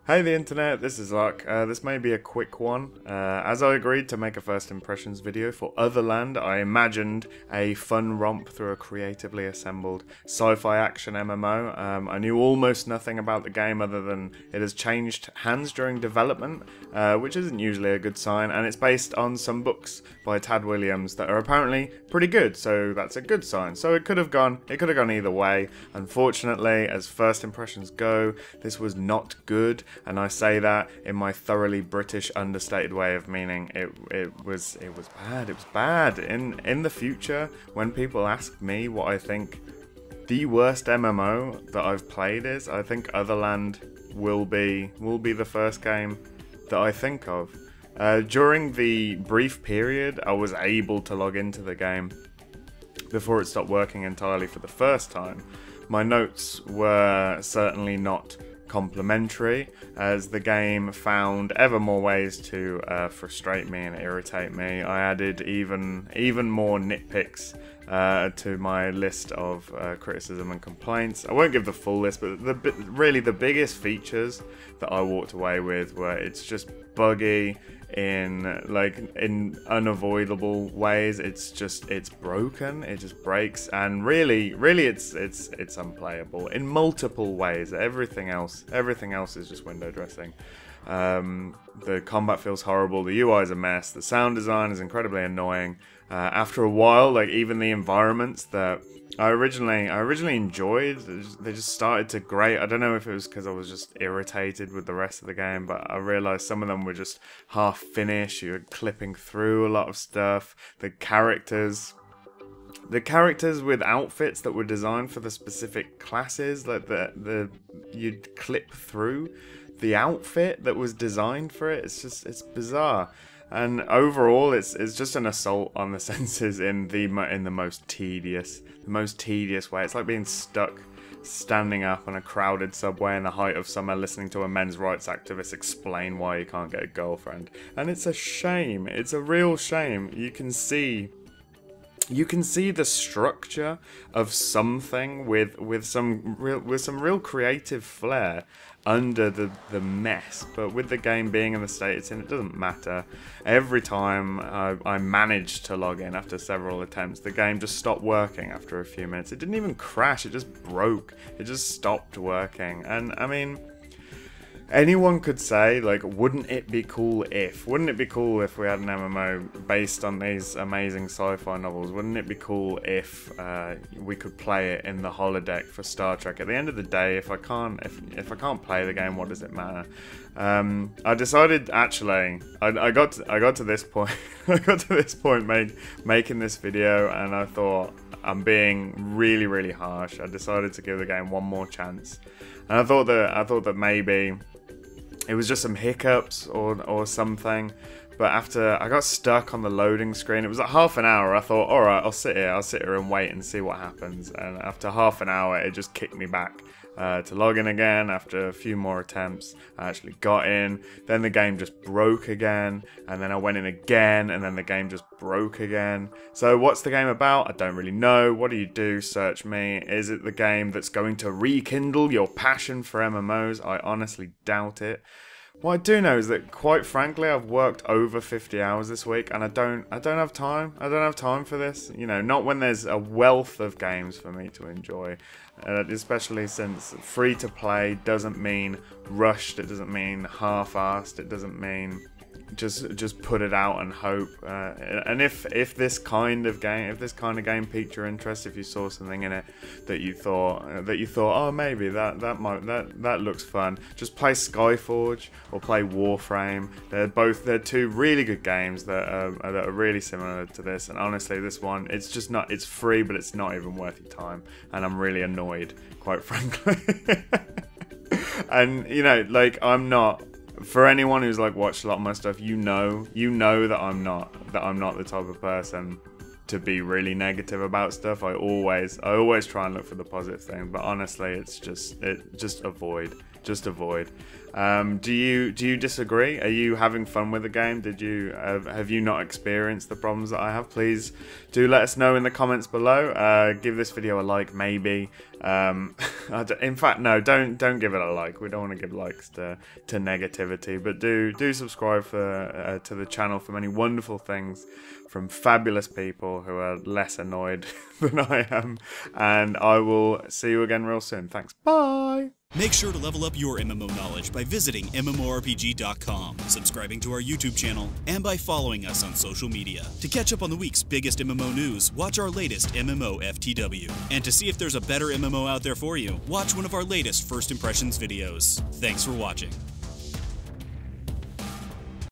Hey the internet, this is Luck. This may be a quick one. As I agreed to make a first impressions video for Otherland, I imagined a fun romp through a creatively assembled sci-fi action MMO. I knew almost nothing about the game other than it has changed hands during development, which isn't usually a good sign, and it's based on some books by Tad Williams that are apparently pretty good, so that's a good sign. So it could have gone either way. Unfortunately, as first impressions go, this was not good. And I say that in my thoroughly British understated way of meaning it was bad. It was bad. In the future, when people ask me what I think the worst MMO that I've played is, I think Otherland will be the first game that I think of. During the brief period I was able to log into the game before it stopped working entirely for the first time, my notes were certainly not complimentary, as the game found ever more ways to frustrate me and irritate me. I added even more nitpicks to my list of criticism and complaints. I won't give the full list, but really the biggest features that I walked away with were it's just buggy in unavoidable ways. It's broken, it just breaks, and really it's unplayable in multiple ways. Everything else is just window dressing. The combat feels horrible, the UI is a mess, the sound design is incredibly annoying. After a while, like even the environments that I originally enjoyed, they just started to grate. I don't know if it was because I was just irritated with the rest of the game, but I realized some of them were just half finished. You were clipping through a lot of stuff. The characters with outfits that were designed for the specific classes, like you'd clip through the outfit that was designed for it. It's bizarre. And overall, it's just an assault on the senses in the most tedious way. It's like being stuck standing up on a crowded subway in the height of summer, listening to a men's rights activist explain why you can't get a girlfriend. And it's a shame. It's a real shame. You can see the structure of something with some real creative flair under the mess, but with the game being in the state it's in, it doesn't matter. Every time I managed to log in after several attempts, the game just stopped working after a few minutes. It didn't even crash, it just broke. It just stopped working. And I mean, anyone could say, like, wouldn't it be cool if we had an MMO based on these amazing sci-fi novels? Wouldn't it be cool if we could play it in the holodeck for Star Trek? At the end of the day, if I can't play the game, what does it matter? I decided, actually, I got to this point I got to this point making this video, and I thought I'm being really harsh. I decided to give the game one more chance, and I thought that maybe it was just some hiccups or something. But after I got stuck on the loading screen, it was like half an hour. I thought, all right, I'll sit here and wait and see what happens. And after half an hour, it just kicked me back to log in again. After a few more attempts, I actually got in. Then the game just broke again, and then I went in again, and then the game just broke again. So what's the game about? I don't really know. What do you do? Search me. Is it the game that's going to rekindle your passion for MMOs? I honestly doubt it. What I do know is that, quite frankly, I've worked over 50 hours this week, and I don't have time. I don't have time for this. You know, not when there's a wealth of games for me to enjoy. Especially since free to play doesn't mean rushed. It doesn't mean half-assed. It doesn't mean just put it out and hope. And if this kind of game piqued your interest, if you saw something in it that you thought, oh, maybe that looks fun, just play Skyforge or play Warframe. They're two really good games that are really similar to this. And honestly, this one, it's free, but it's not even worth your time. And I'm really annoyed, quite frankly. And you know, like, I'm not. For anyone who's like watched a lot of my stuff, you know that I'm not the type of person to be really negative about stuff. I always try and look for the positive thing, but honestly, just avoid. Do you disagree? Are you having fun with the game? Have you not experienced the problems that I have? Please do let us know in the comments below. Give this video a like, maybe. In fact, no, don't give it a like. We don't want to give likes to negativity, but do subscribe to the channel for many wonderful things from fabulous people who are less annoyed than I am, and I will see you again real soon. Thanks. Bye. Make sure to level up your MMO knowledge by visiting MMORPG.com, subscribing to our YouTube channel, and by following us on social media. To catch up on the week's biggest MMO news, watch our latest MMO FTW. And to see if there's a better MMO out there for you, watch one of our latest First Impressions videos. Thanks for watching.